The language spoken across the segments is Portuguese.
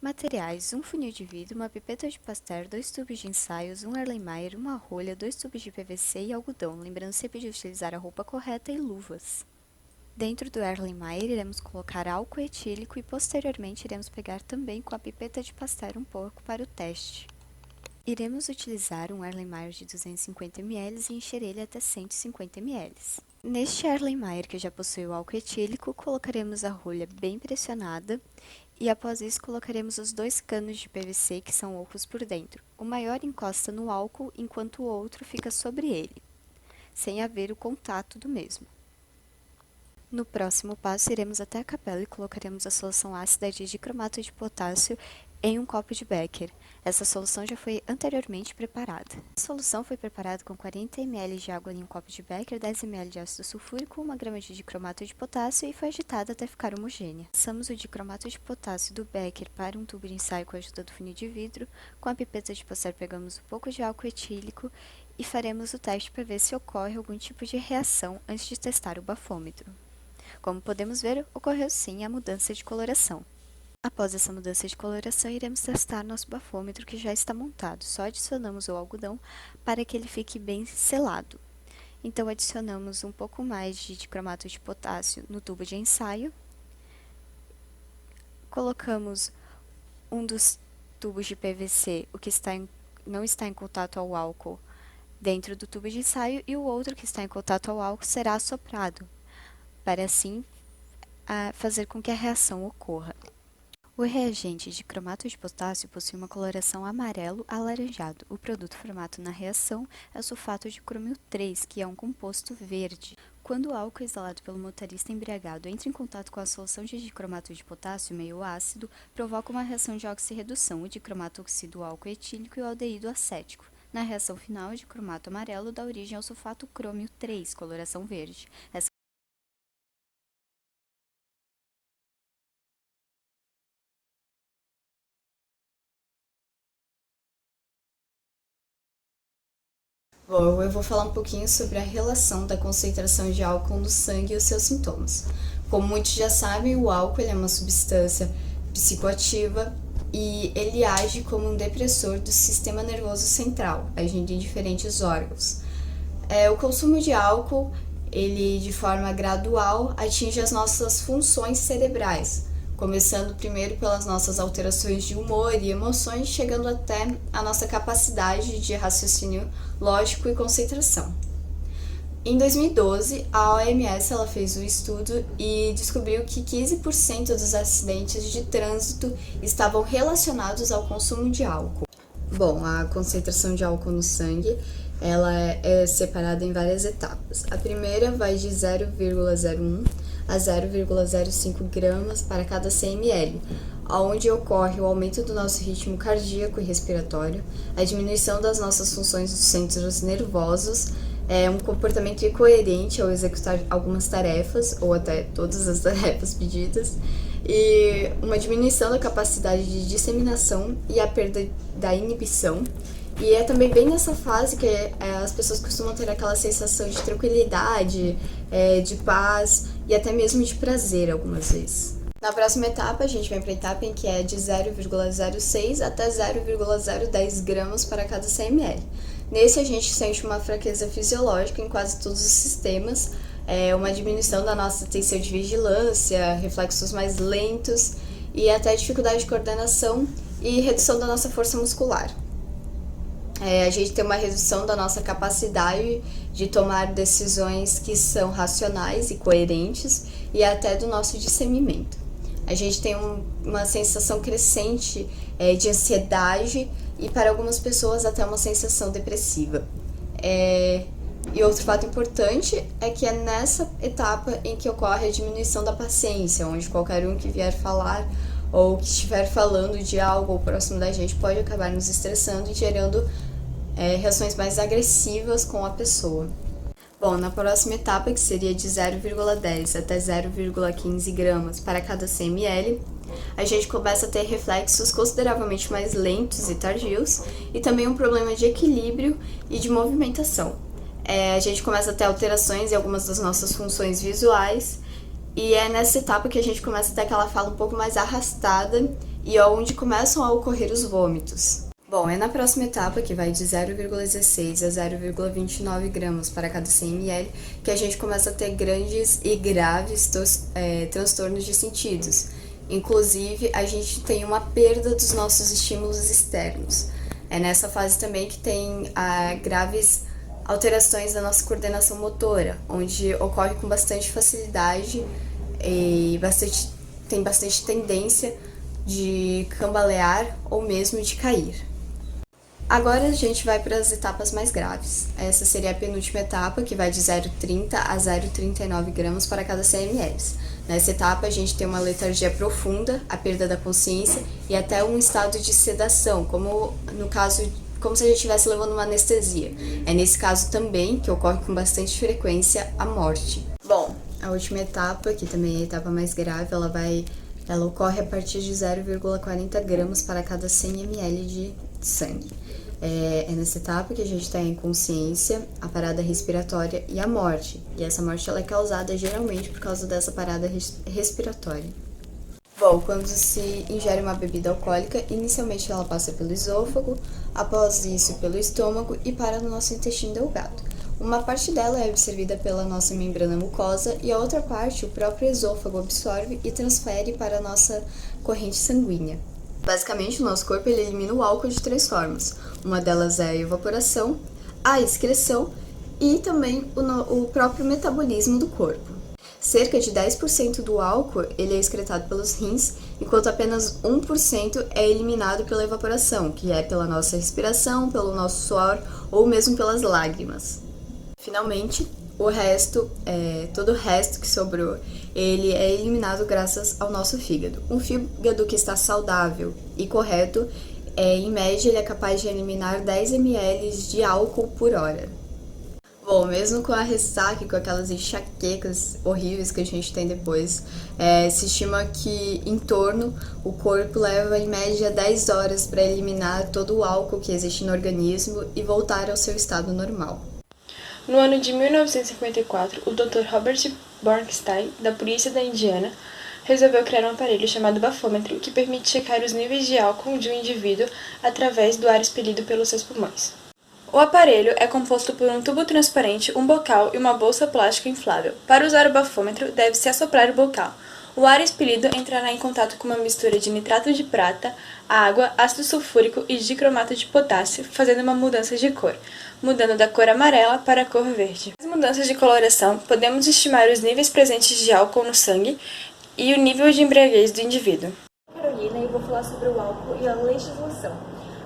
Materiais: um funil de vidro, uma pipeta de pastel, 2 tubos de ensaios, um Erlenmeyer, uma rolha, 2 tubos de PVC e algodão, lembrando sempre de utilizar a roupa correta e luvas. Dentro do Erlenmeyer iremos colocar álcool etílico e posteriormente iremos pegar também com a pipeta de pastel um pouco para o teste. Iremos utilizar um Erlenmeyer de 250 ml e encher ele até 150 ml. Neste Erlenmeyer, que já possui o álcool etílico, colocaremos a rolha bem pressionada e após isso colocaremos os 2 canos de PVC que são ocos por dentro. O maior encosta no álcool enquanto o outro fica sobre ele, sem haver o contato do mesmo. No próximo passo, iremos até a capela e colocaremos a solução ácida de dicromato de potássio em um copo de Becker. Essa solução já foi anteriormente preparada. A solução foi preparada com 40 ml de água em um copo de Becker, 10 ml de ácido sulfúrico, 1 grama de dicromato de potássio e foi agitada até ficar homogênea. Passamos o dicromato de potássio do Becker para um tubo de ensaio com a ajuda do funil de vidro. Com a pipeta de pastel pegamos um pouco de álcool etílico e faremos o teste para ver se ocorre algum tipo de reação antes de testar o bafômetro. Como podemos ver, ocorreu sim a mudança de coloração. Após essa mudança de coloração, iremos testar nosso bafômetro que já está montado. Só adicionamos o algodão para que ele fique bem selado. Então, adicionamos um pouco mais de dicromato de potássio no tubo de ensaio. Colocamos um dos tubos de PVC, o que não está em contato ao álcool, dentro do tubo de ensaio e o outro que está em contato ao álcool será assoprado, para assim fazer com que a reação ocorra. O reagente de cromato de potássio possui uma coloração amarelo-alaranjado. O produto formado na reação é o sulfato de crômio 3, que é um composto verde. Quando o álcool exalado pelo motorista embriagado entra em contato com a solução de dicromato de potássio meio ácido, provoca uma reação de oxirredução. O dicromato oxida o álcool etílico e o aldeído acético. Na reação final, o dicromato amarelo dá origem ao sulfato crômio 3, coloração verde. Bom, eu vou falar um pouquinho sobre a relação da concentração de álcool no sangue e os seus sintomas. Como muitos já sabem, o álcool é uma substância psicoativa e ele age como um depressor do sistema nervoso central, agindo em diferentes órgãos. O consumo de álcool, ele de forma gradual atinge as nossas funções cerebrais, começando primeiro pelas nossas alterações de humor e emoções, chegando até a nossa capacidade de raciocínio lógico e concentração. Em 2012, a OMS ela fez um estudo e descobriu que 15% dos acidentes de trânsito estavam relacionados ao consumo de álcool. Bom, a concentração de álcool no sangue ela é separada em várias etapas. A primeira vai de 0,01 a 0,05 gramas para cada 100 ml, onde ocorre o aumento do nosso ritmo cardíaco e respiratório, a diminuição das nossas funções dos centros nervosos, um comportamento incoerente ao executar algumas tarefas, ou até todas as tarefas pedidas, e uma diminuição da capacidade de disseminação e a perda da inibição. E é também bem nessa fase que as pessoas costumam ter aquela sensação de tranquilidade, de paz e até mesmo de prazer algumas vezes. Na próxima etapa, a gente vai para a etapa em que é de 0,06 até 0,010 gramas para cada 100 ml. Nesse, a gente sente uma fraqueza fisiológica em quase todos os sistemas, uma diminuição da nossa tensão de vigilância, reflexos mais lentos e até dificuldade de coordenação e redução da nossa força muscular. A gente tem uma redução da nossa capacidade de tomar decisões que são racionais e coerentes e até do nosso discernimento. A gente tem uma sensação crescente de ansiedade e para algumas pessoas até uma sensação depressiva. E outro fato importante é que é nessa etapa em que ocorre a diminuição da paciência, onde qualquer um que vier falar ou que estiver falando de algo próximo da gente pode acabar nos estressando e gerando reações mais agressivas com a pessoa. Bom, na próxima etapa, que seria de 0,10 até 0,15 gramas para cada 100 ml, a gente começa a ter reflexos consideravelmente mais lentos e tardios e também um problema de equilíbrio e de movimentação. A gente começa a ter alterações em algumas das nossas funções visuais e é nessa etapa que a gente começa a ter aquela fala um pouco mais arrastada e onde começam a ocorrer os vômitos. Bom, é na próxima etapa, que vai de 0,16 a 0,29 gramas para cada 100 ml, que a gente começa a ter grandes e graves transtornos de sentidos. Inclusive, a gente tem uma perda dos nossos estímulos externos. É nessa fase também que tem graves alterações da nossa coordenação motora, onde ocorre com bastante facilidade e tem bastante tendência de cambalear ou mesmo de cair. Agora a gente vai para as etapas mais graves. Essa seria a penúltima etapa, que vai de 0,30 a 0,39 gramas para cada 100 ml. Nessa etapa a gente tem uma letargia profunda, a perda da consciência e até um estado de sedação, como se a gente estivesse levando uma anestesia. É nesse caso também que ocorre com bastante frequência a morte. Bom, a última etapa, que também é a etapa mais grave, ela ocorre a partir de 0,40 gramas para cada 100 ml de sangue. É nessa etapa que a gente está em consciência, a parada respiratória e a morte. E essa morte ela é causada geralmente por causa dessa parada respiratória. Bom, quando se ingere uma bebida alcoólica, inicialmente ela passa pelo esôfago, após isso pelo estômago e para no nosso intestino delgado. Uma parte dela é absorvida pela nossa membrana mucosa e a outra parte o próprio esôfago absorve e transfere para a nossa corrente sanguínea. Basicamente, o nosso corpo ele elimina o álcool de 3 formas. Uma delas é a evaporação, a excreção e também o próprio metabolismo do corpo. Cerca de 10% do álcool ele é excretado pelos rins, enquanto apenas 1% é eliminado pela evaporação, que é pela nossa respiração, pelo nosso suor ou mesmo pelas lágrimas. Finalmente, todo o resto que sobrou, ele é eliminado graças ao nosso fígado. Um fígado que está saudável e correto, em média, ele é capaz de eliminar 10 ml de álcool por hora. Bom, mesmo com a ressaca e com aquelas enxaquecas horríveis que a gente tem depois, se estima que em torno o corpo leva em média 10 horas para eliminar todo o álcool que existe no organismo e voltar ao seu estado normal. No ano de 1954, o Dr. Robert Bornstein, da polícia da Indiana, resolveu criar um aparelho chamado bafômetro que permite checar os níveis de álcool de um indivíduo através do ar expelido pelos seus pulmões. O aparelho é composto por um tubo transparente, um bocal e uma bolsa plástica inflável. Para usar o bafômetro, deve-se assoprar o bocal. O ar expelido entrará em contato com uma mistura de nitrato de prata, água, ácido sulfúrico e dicromato de potássio, fazendo uma mudança de cor, mudando da cor amarela para a cor verde. Nas mudanças de coloração, podemos estimar os níveis presentes de álcool no sangue e o nível de embriaguez do indivíduo. Carolina, e vou falar sobre o álcool e a legislação.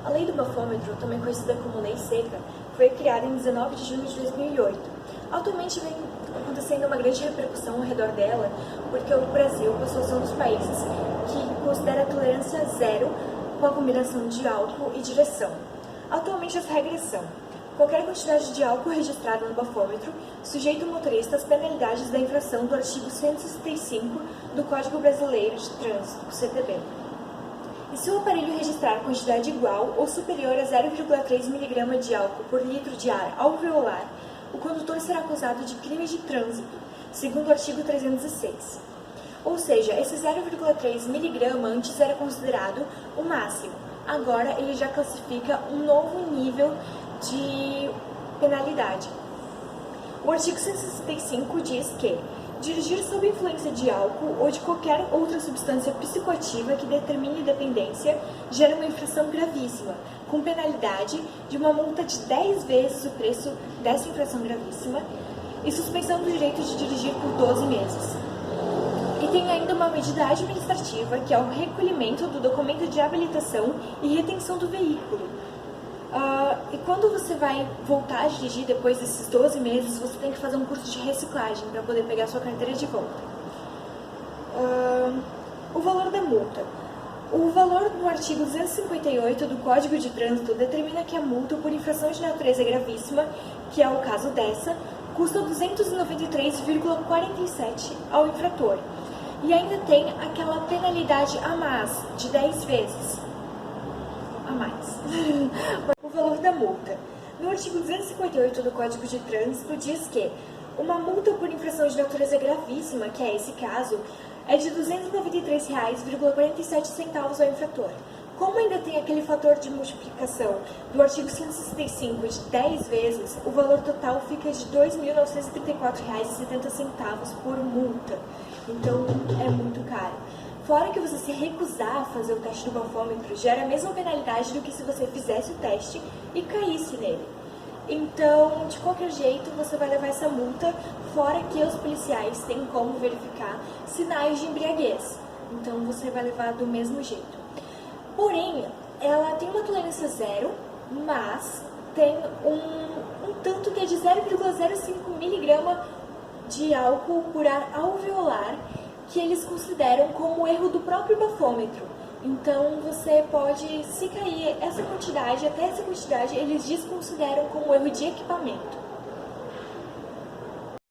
A lei do bafômetro, também conhecida como Lei Seca, foi criada em 19 de junho de 2008. Atualmente vem acontecendo uma grande repercussão ao redor dela, porque o Brasil passou a ser um dos países que considera a tolerância zero com a combinação de álcool e direção. Atualmente as regras são: qualquer quantidade de álcool registrada no bafômetro sujeita o motorista às penalidades da infração do artigo 165 do Código Brasileiro de Trânsito, CTB. E se o aparelho registrar quantidade igual ou superior a 0,3 mg de álcool por litro de ar alveolar, o condutor será acusado de crime de trânsito, segundo o artigo 306. Ou seja, esse 0,3 mg antes era considerado o máximo. Agora ele já classifica um novo nível de penalidade. O artigo 165 diz que dirigir sob influência de álcool ou de qualquer outra substância psicoativa que determine dependência gera uma infração gravíssima, com penalidade de uma multa de 10 vezes o preço dessa infração gravíssima e suspensão do direito de dirigir por 12 meses. E tem ainda uma medida administrativa, que é o recolhimento do documento de habilitação e retenção do veículo. E quando você vai voltar a dirigir depois desses 12 meses, você tem que fazer um curso de reciclagem para poder pegar sua carteira de volta. O valor da multa. O valor no artigo 258 do Código de Trânsito determina que a multa por infração de natureza gravíssima, que é o caso dessa, custa R$ 293,47 ao infrator. E ainda tem aquela penalidade a mais, de 10 vezes a mais. O valor da multa. No artigo 258 do Código de Trânsito diz que Uma multa por infração de natureza gravíssima, que é esse caso, é de R$ 293,47 ao infrator. Como ainda tem aquele fator de multiplicação do artigo 165 de 10 vezes, o valor total fica de R$ 2.934,70 por multa. Então, é muito caro. Fora que você se recusar a fazer o teste do bafômetro gera a mesma penalidade do que se você fizesse o teste e caísse nele. Então, de qualquer jeito, você vai levar essa multa, fora que os policiais têm como verificar sinais de embriaguez. Então, você vai levar do mesmo jeito. Porém, ela tem uma tolerância zero, mas tem um tanto que é de 0,05 miligrama de álcool por ar alveolar, que eles consideram como erro do próprio bafômetro. Então, você pode, se cair essa quantidade, até essa quantidade, eles desconsideram como erro de equipamento.